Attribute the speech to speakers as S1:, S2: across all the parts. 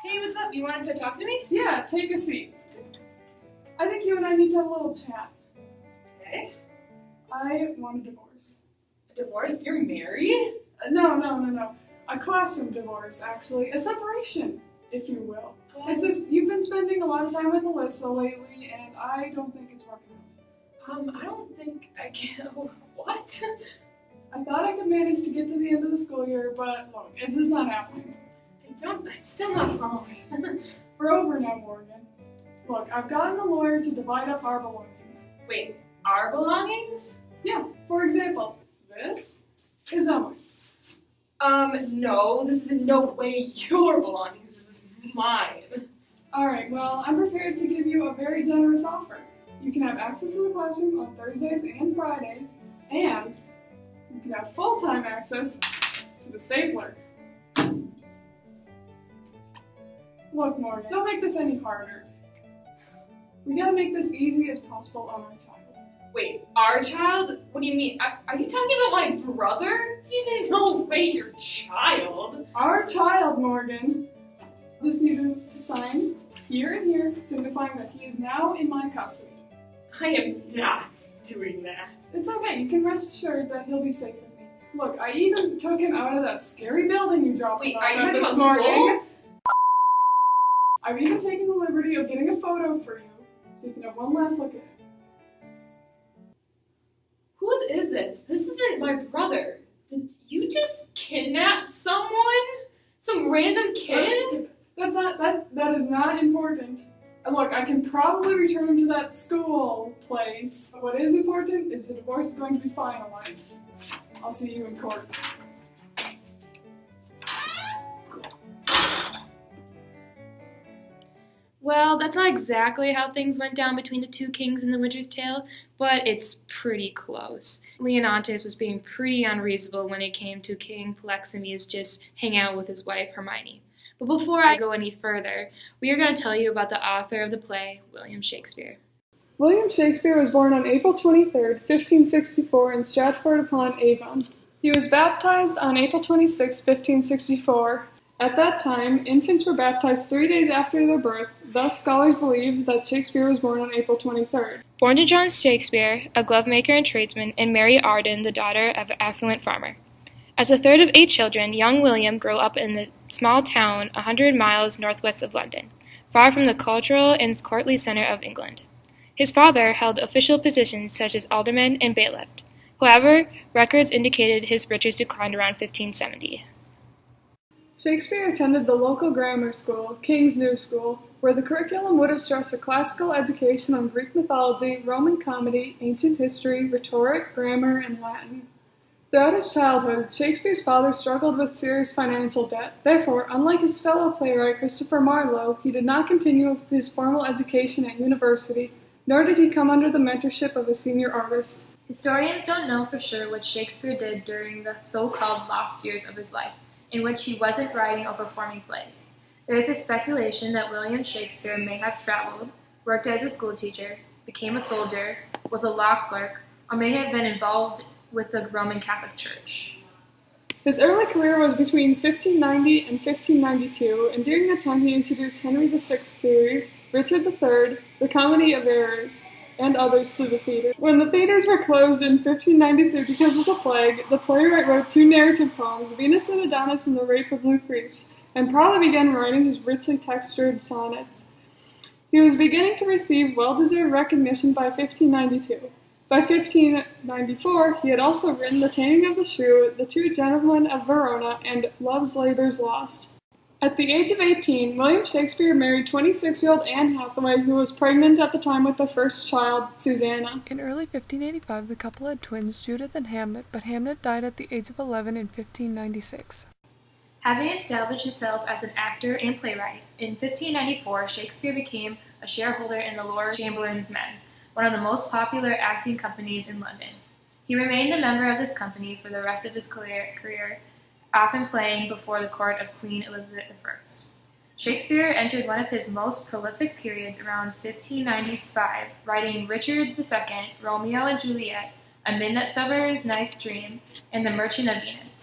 S1: Hey, what's up? You wanted to talk to me?
S2: Yeah, take a seat. I think you and I need to have a little chat.
S1: Okay.
S2: I want a divorce.
S1: A divorce? You're married?
S2: No. A classroom divorce, actually. A separation, if you will. It's just, you've been spending a lot of time with Melissa lately, and I don't think it's working out.
S1: I don't think I can. What?
S2: I thought I could manage to get to the end of the school year, but look, it's just not happening.
S1: I'm still not following.
S2: We're over now, Morgan. Look, I've gotten a lawyer to divide up our belongings.
S1: Wait, our belongings?
S2: Yeah, for example, this is Emily.
S1: No, this is in no way your belongings. This is mine.
S2: Alright, well, I'm prepared to give you a very generous offer. You can have access to the classroom on Thursdays and Fridays, and you can have full-time access to the stapler. Look, Morgan, don't make this any harder. We gotta make this easy as possible on our child.
S1: Wait, our child? What do you mean? Are you talking about my brother? He's in no way your child.
S2: Our child, Morgan. Just need to sign here and here, signifying that he is now in my custody.
S1: I am not doing that.
S2: It's okay, you can rest assured that he'll be safe with me. Look, I even took him out of that scary building you dropped him
S1: Wait, are you
S2: off at
S1: talking
S2: this
S1: about
S2: morning.
S1: school?
S2: I've even taken the liberty of getting a photo for you, so you can have one last look at it.
S1: Whose is this? This isn't my brother. Did you just kidnap someone? Some random kid?
S2: That is not important. And look, I can probably return him to that school place. But what is important is the divorce is going to be finalized. I'll see you in court.
S3: Well, that's not exactly how things went down between the two kings in The Winter's Tale, but it's pretty close. Leontes was being pretty unreasonable when it came to King Polixenes just hanging out with his wife Hermione. But before I go any further, we are going to tell you about the author of the play, William Shakespeare.
S2: William Shakespeare was born on April 23rd, 1564 in Stratford-upon-Avon. He was baptized on April 26, 1564. At that time, infants were baptized 3 days after their birth, thus scholars believe that Shakespeare was born on April 23rd.
S3: Born to John Shakespeare, a glovemaker and tradesman, and Mary Arden, the daughter of an affluent farmer. As the third of 8 children, young William grew up in the small town 100 miles northwest of London, far from the cultural and courtly center of England. His father held official positions such as alderman and bailiff. However, records indicated his riches declined around 1570.
S2: Shakespeare attended the local grammar school, King's New School, where the curriculum would have stressed a classical education on Greek mythology, Roman comedy, ancient history, rhetoric, grammar, and Latin. Throughout his childhood, Shakespeare's father struggled with serious financial debt. Therefore, unlike his fellow playwright Christopher Marlowe, he did not continue with his formal education at university, nor did he come under the mentorship of a senior artist.
S3: Historians don't know for sure what Shakespeare did during the so-called lost years of his life, in which he wasn't writing or performing plays. There is a speculation that William Shakespeare may have traveled, worked as a schoolteacher, became a soldier, was a law clerk, or may have been involved with the Roman Catholic Church.
S2: His early career was between 1590 and 1592, and during that time he introduced Henry VI's theories, Richard III, the Comedy of Errors, and others to the theater. When the theaters were closed in 1593 because of the plague, the playwright wrote 2 narrative poems, Venus and Adonis and the Rape of Lucrece, and probably began writing his richly textured sonnets. He was beginning to receive well-deserved recognition by 1592. By 1594, he had also written The Taming of the Shrew, The Two Gentlemen of Verona, and Love's Labour's Lost. At the age of 18, William Shakespeare married 26-year-old Anne Hathaway, who was pregnant at the time with their first child, Susanna.
S4: In early 1585, the couple had twins, Judith and Hamnet, but Hamnet died at the age of 11 in 1596.
S3: Having established himself as an actor and playwright, in 1594 Shakespeare became a shareholder in the Lord Chamberlain's Men, one of the most popular acting companies in London. He remained a member of this company for the rest of his career, often playing before the court of Queen Elizabeth I. Shakespeare entered one of his most prolific periods around 1595, writing Richard II, Romeo and Juliet, A Midsummer's Night's Dream, and The Merchant of Venus.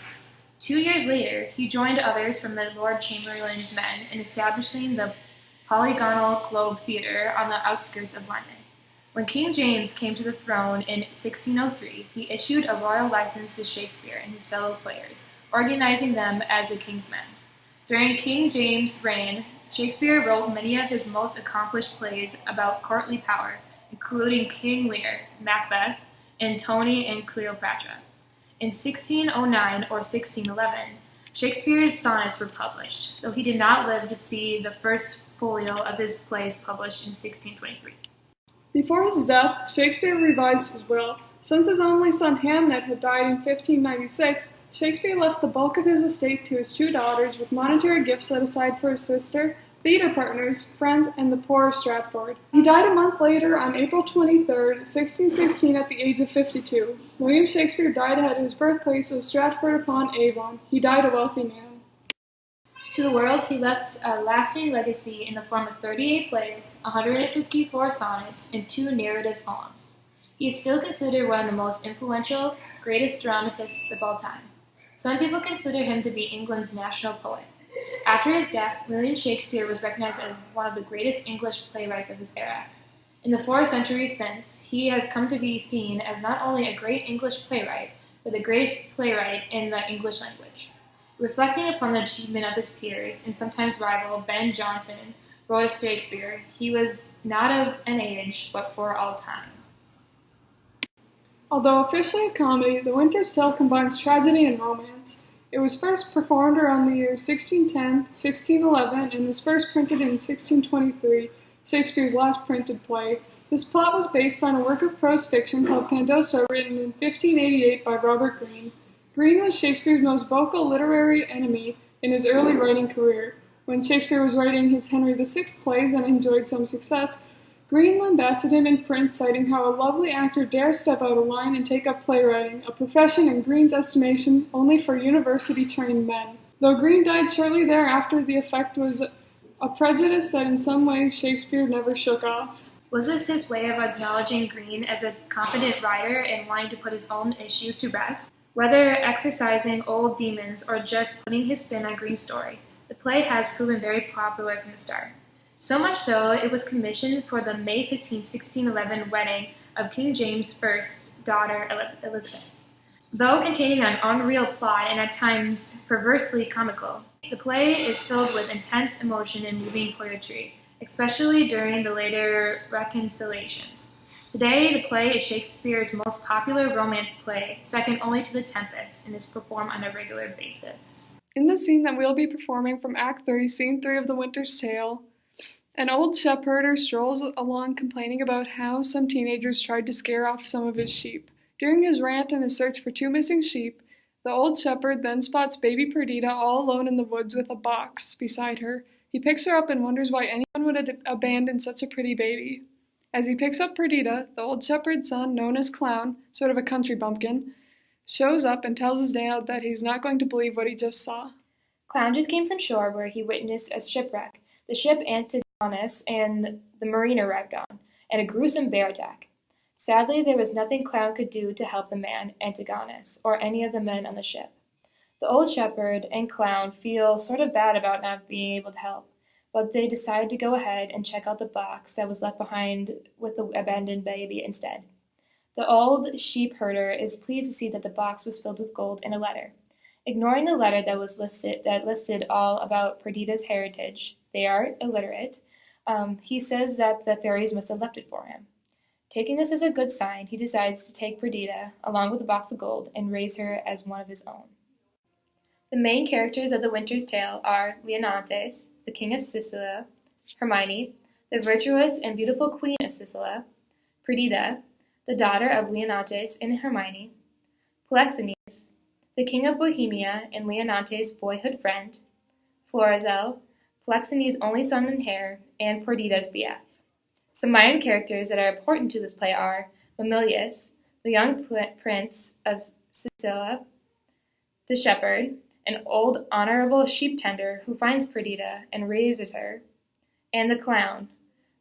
S3: 2 years later, he joined others from the Lord Chamberlain's men in establishing the Polygonal Globe Theatre on the outskirts of London. When King James came to the throne in 1603, he issued a royal license to Shakespeare and his fellow players, organizing them as the King's Men. During King James' reign, Shakespeare wrote many of his most accomplished plays about courtly power, including King Lear, Macbeth, Antony and Cleopatra. In 1609 or 1611, Shakespeare's sonnets were published, though he did not live to see the first folio of his plays published in 1623.
S2: Before his death, Shakespeare revised his will. Since his only son Hamnet had died in 1596, Shakespeare left the bulk of his estate to his 2 daughters, with monetary gifts set aside for his sister, theater partners, friends, and the poor of Stratford. He died a month later on April 23, 1616, at the age of 52. William Shakespeare died at his birthplace of Stratford-upon-Avon. He died a wealthy man.
S3: To the world, he left a lasting legacy in the form of 38 plays, 154 sonnets, and 2 narrative poems. He is still considered one of the most influential, greatest dramatists of all time. Some people consider him to be England's national poet. After his death, William Shakespeare was recognized as one of the greatest English playwrights of his era. In the 4 centuries since, he has come to be seen as not only a great English playwright, but the greatest playwright in the English language. Reflecting upon the achievement of his peers and sometimes rival Ben Jonson wrote of Shakespeare, he was not of an age, but for all time.
S2: Although officially a comedy, The Winter's Tale combines tragedy and romance. It was first performed around the years 1610, 1611, and was first printed in 1623, Shakespeare's last printed play. This plot was based on a work of prose fiction called Pandoso, written in 1588 by Robert Greene. Greene was Shakespeare's most vocal literary enemy in his early writing career. When Shakespeare was writing his Henry VI plays and enjoyed some success, Greene lambasted him in print, citing how a lovely actor dares step out of line and take up playwriting, a profession in Greene's estimation only for university-trained men. Though Greene died shortly thereafter, the effect was a prejudice that in some ways Shakespeare never shook off.
S3: Was this his way of acknowledging Greene as a competent writer and wanting to put his own issues to rest? Whether exorcising old demons or just putting his spin on Greene's story, the play has proven very popular from the start. So much so, it was commissioned for the May 15, 1611 wedding of King James I's daughter, Elizabeth. Though containing an unreal plot and at times perversely comical, the play is filled with intense emotion and moving poetry, especially during the later reconciliations. Today, the play is Shakespeare's most popular romance play, second only to The Tempest, and is performed on a regular basis.
S2: In the scene that we'll be performing from Act 3, Scene 3 of The Winter's Tale, an old sheepherder strolls along complaining about how some teenagers tried to scare off some of his sheep. During his rant and his search for 2 missing sheep, the old shepherd then spots baby Perdita all alone in the woods with a box beside her. He picks her up and wonders why anyone would abandon such a pretty baby. As he picks up Perdita, the old shepherd's son, known as Clown, sort of a country bumpkin, shows up and tells his dad that he's not going to believe what he just saw.
S3: Clown just came from shore where he witnessed a shipwreck, the ship Antigonus and the mariner wrecked on, and a gruesome bear attack. Sadly, there was nothing Clown could do to help the man, Antigonus, or any of the men on the ship. The old shepherd and Clown feel sort of bad about not being able to help, but they decide to go ahead and check out the box that was left behind with the abandoned baby instead. The old sheep herder is pleased to see that the box was filled with gold and a letter. Ignoring the letter that listed all about Perdita's heritage, they are illiterate, he says that the fairies must have left it for him. Taking this as a good sign, he decides to take Perdita, along with the box of gold, and raise her as one of his own. The main characters of The Winter's Tale are Leontes, the King of Sicily, Hermione, the virtuous and beautiful Queen of Sicily, Perdita, the daughter of Leontes and Hermione, Polixenes, the King of Bohemia and Leontes' boyhood friend, Florizel, Polixenes' only son and heir, and Perdita's BF. Some minor characters that are important to this play are Mamilius, the young prince of Sicily, the shepherd, an old honorable sheep tender who finds Perdita and raises her, and the clown,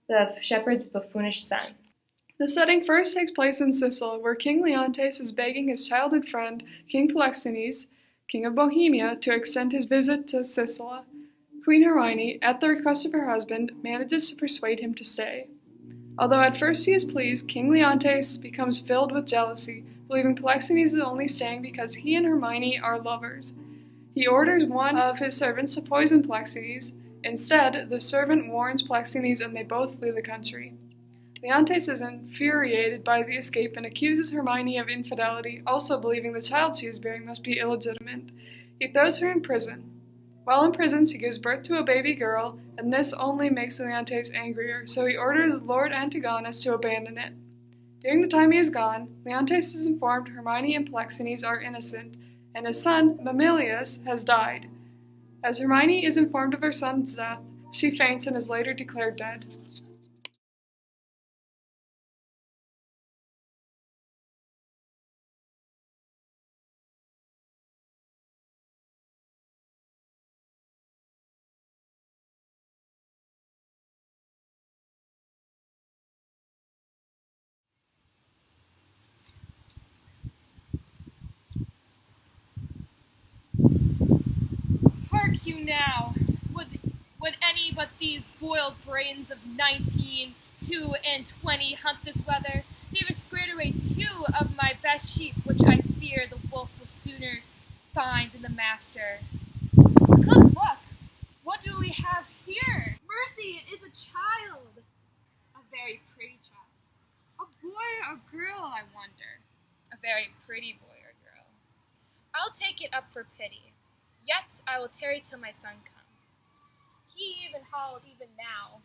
S3: the shepherd's buffoonish son.
S2: The setting first takes place in Sicily, where King Leontes is begging his childhood friend, King Polixenes, King of Bohemia, to extend his visit to Sicily. Queen Hermione, at the request of her husband, manages to persuade him to stay. Although at first he is pleased, King Leontes becomes filled with jealousy, believing Polixenes is only staying because he and Hermione are lovers. He orders one of his servants to poison Polixenes. Instead, the servant warns Polixenes and they both flee the country. Leontes is infuriated by the escape and accuses Hermione of infidelity, also believing the child she is bearing must be illegitimate. He throws her in prison. While in prison, she gives birth to a baby girl, and this only makes Leontes angrier, so he orders Lord Antigonus to abandon it. During the time he is gone, Leontes is informed Hermione and Polixenes are innocent, and his son, Mamilius, has died. As Hermione is informed of her son's death, she faints and is later declared dead.
S5: Hark you now! Would any but these boiled brains of 19, 2, and 20 hunt this weather? They have squared away 2 of my best sheep, which I fear the wolf will sooner find than the master. Good luck! What do we have here? Mercy, it is a child! A very pretty child. A boy or girl, I wonder? A very pretty boy or girl. I'll take it up for pity. Yet I will tarry till my son come. He even howled even now.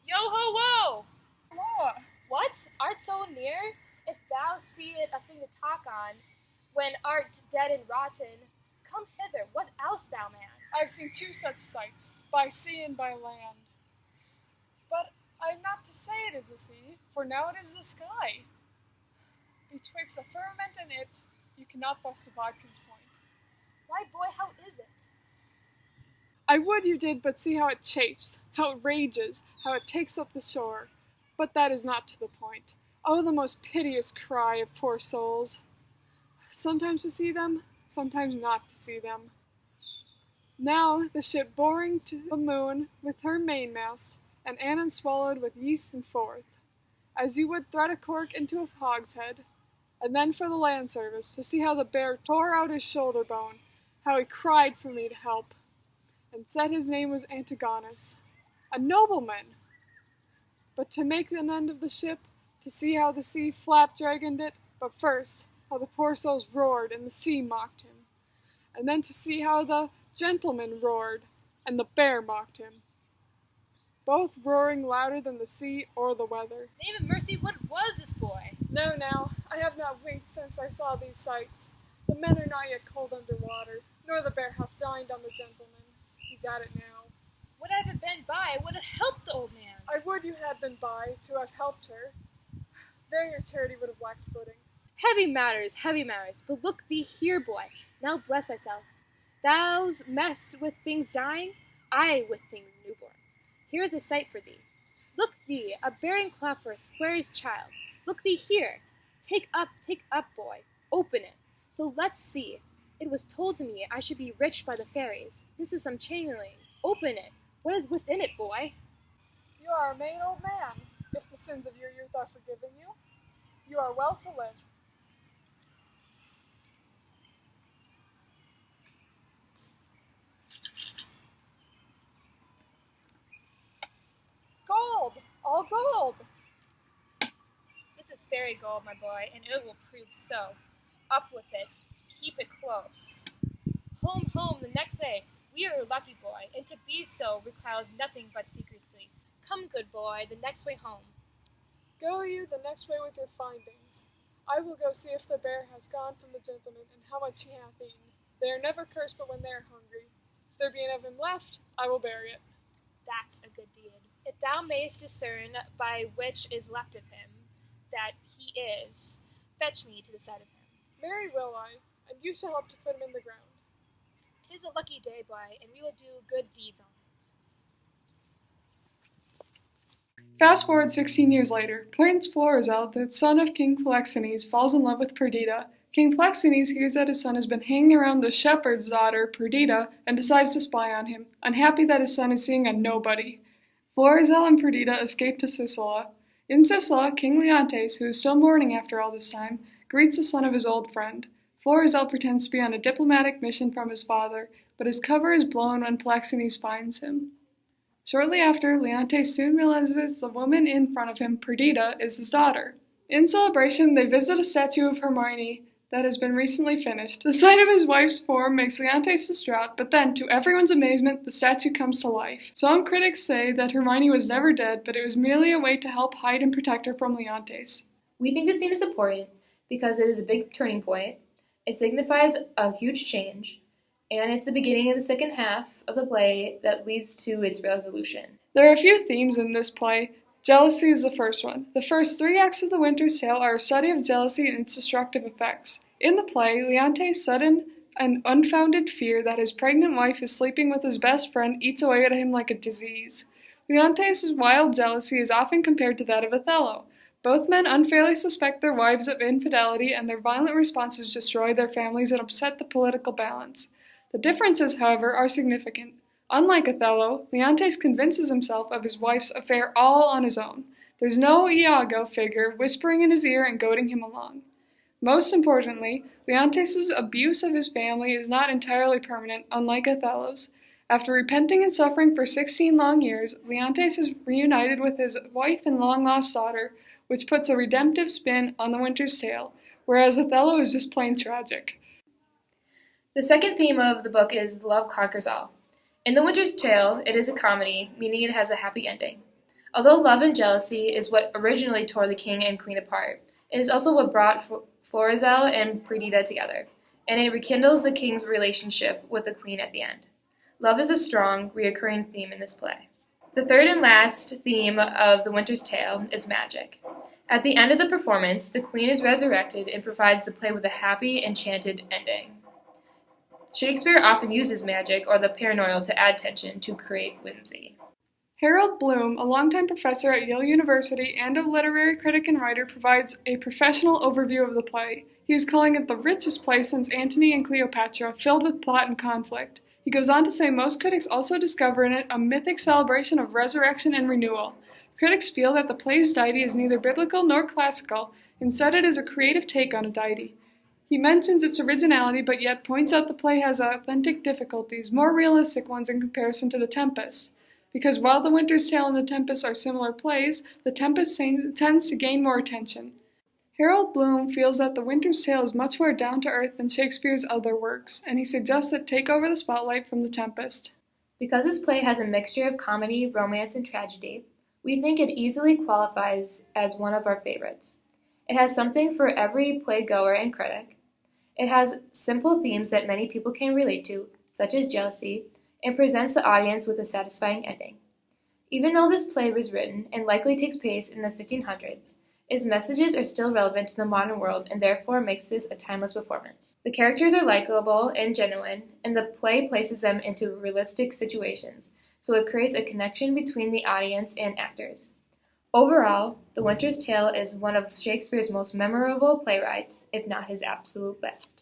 S5: Yo-ho-wo! What? Art so near? If thou see it a thing to talk on, when art dead and rotten, come hither. What else, thou man?
S2: I have seen 2 such sights, by sea and by land. But I am not to say it is a sea, for now it is the sky. Betwixt the firmament and it, you cannot thus divide Bodkin's point.
S5: Why, boy, how is it?
S2: I would you did but see how it chafes, how it rages, how it takes up the shore. But that is not to the point. Oh, the most piteous cry of poor souls! Sometimes to see them, sometimes not to see them. Now the ship boring to the moon with her mainmast, and Annan swallowed with yeast and forth, as you would thread a cork into a hogshead. And then for the land service, to see how the bear tore out his shoulder bone, how he cried for me to help, and said his name was Antigonus, a nobleman. But to make an end of the ship, to see how the sea flap-dragoned it, but first, how the poor souls roared and the sea mocked him, and then to see how the gentleman roared and the bear mocked him, both roaring louder than the sea or the weather.
S5: Name of mercy, what was this boy?
S2: No, now, I have not winked since I saw these sights. The men are not yet cold under water, nor the bear hath dined on the gentleman. He's at it now.
S5: Would I have been by, I would have helped the old man.
S2: I would you had been by, to have helped her. There your charity would have lacked footing.
S3: Heavy matters, but look thee here, boy. Now bless thyself. Thou's messed with things dying, I with things newborn. Here is a sight for thee. Look thee, a bearing cloth for a square's child. Look thee here. Take up, boy. Open it. So let's see. It was told to me I should be rich by the fairies. This is some channeling. Open it. What is within it, boy?
S2: You are a main old man. If the sins of your youth are forgiven you, you are well to live. Gold! All gold!
S5: This is fairy gold, my boy, and it will prove so. Up with it. Keep it close. Home, the next day. We are a lucky boy, and to be so requires nothing but secrecy. Come, good boy, the next way home.
S2: Go you the next way with your findings. I will go see if the bear has gone from the gentleman, and how much he hath eaten. They are never cursed but when they are hungry. If there be any of him left, I will bury it.
S5: That's a good deed. If thou mayst discern by which is left of him that he is, fetch me to the side of him.
S2: Marry will I, and you shall help to put him in the ground.
S5: 'Tis a lucky day, boy, and we will do good deeds on it.
S2: Fast forward 16 years later, Prince Florizel, the son of King Polixenes, falls in love with Perdita, King Polixenes hears that his son has been hanging around the shepherd's daughter, Perdita, and decides to spy on him, unhappy that his son is seeing a nobody. Florizel and Perdita escape to Sicily. In Sicily, King Leontes, who is still mourning after all this time, greets the son of his old friend. Florizel pretends to be on a diplomatic mission from his father, but his cover is blown when Polixenes finds him. Shortly after, Leontes soon realizes the woman in front of him, Perdita, is his daughter. In celebration, they visit a statue of Hermione that has been recently finished. The sight of his wife's form makes Leontes distraught, but then, to everyone's amazement, the statue comes to life. Some critics say that Hermione was never dead, but it was merely a way to help hide and protect her from Leontes.
S3: We think this scene is important because it is a big turning point. It signifies a huge change, and it's the beginning of the second half of the play that leads to its resolution.
S2: There are a few themes in this play. Jealousy is the first one. The first 3 acts of The Winter's Tale are a study of jealousy and its destructive effects. In the play, Leontes' sudden and unfounded fear that his pregnant wife is sleeping with his best friend eats away at him like a disease. Leontes' wild jealousy is often compared to that of Othello. Both men unfairly suspect their wives of infidelity, and their violent responses destroy their families and upset the political balance. The differences, however, are significant. Unlike Othello, Leontes convinces himself of his wife's affair all on his own. There's no Iago figure whispering in his ear and goading him along. Most importantly, Leontes' abuse of his family is not entirely permanent, unlike Othello's. After repenting and suffering for 16 long years, Leontes is reunited with his wife and long-lost daughter, which puts a redemptive spin on The Winter's Tale, whereas Othello is just plain tragic.
S3: The second theme of the book is love conquers all. In The Winter's Tale, it is a comedy, meaning it has a happy ending. Although love and jealousy is what originally tore the king and queen apart, it is also what brought Florizel and Perdita together, and it rekindles the king's relationship with the queen at the end. Love is a strong, reoccurring theme in this play. The third and last theme of The Winter's Tale is magic. At the end of the performance, the queen is resurrected and provides the play with a happy, enchanted ending. Shakespeare often uses magic or the paranormal to add tension to create whimsy.
S2: Harold Bloom, a longtime professor at Yale University and a literary critic and writer, provides a professional overview of the play. He is calling it the richest play since Antony and Cleopatra, filled with plot and conflict. He goes on to say most critics also discover in it a mythic celebration of resurrection and renewal. Critics feel that the play's deity is neither biblical nor classical, instead it is a creative take on a deity. He mentions its originality, but yet points out the play has authentic difficulties, more realistic ones in comparison to The Tempest. Because while The Winter's Tale and The Tempest are similar plays, The Tempest tends to gain more attention. Harold Bloom feels that The Winter's Tale is much more down-to-earth than Shakespeare's other works, and he suggests it take over the spotlight from The Tempest.
S3: Because this play has a mixture of comedy, romance, and tragedy, we think it easily qualifies as one of our favorites. It has something for every playgoer and critic. It has simple themes that many people can relate to, such as jealousy, and presents the audience with a satisfying ending. Even though this play was written and likely takes place in the 1500s, its messages are still relevant to the modern world and therefore makes this a timeless performance. The characters are likable and genuine, and the play places them into realistic situations, so it creates a connection between the audience and actors. Overall, The Winter's Tale is one of Shakespeare's most memorable playwrights, if not his absolute best.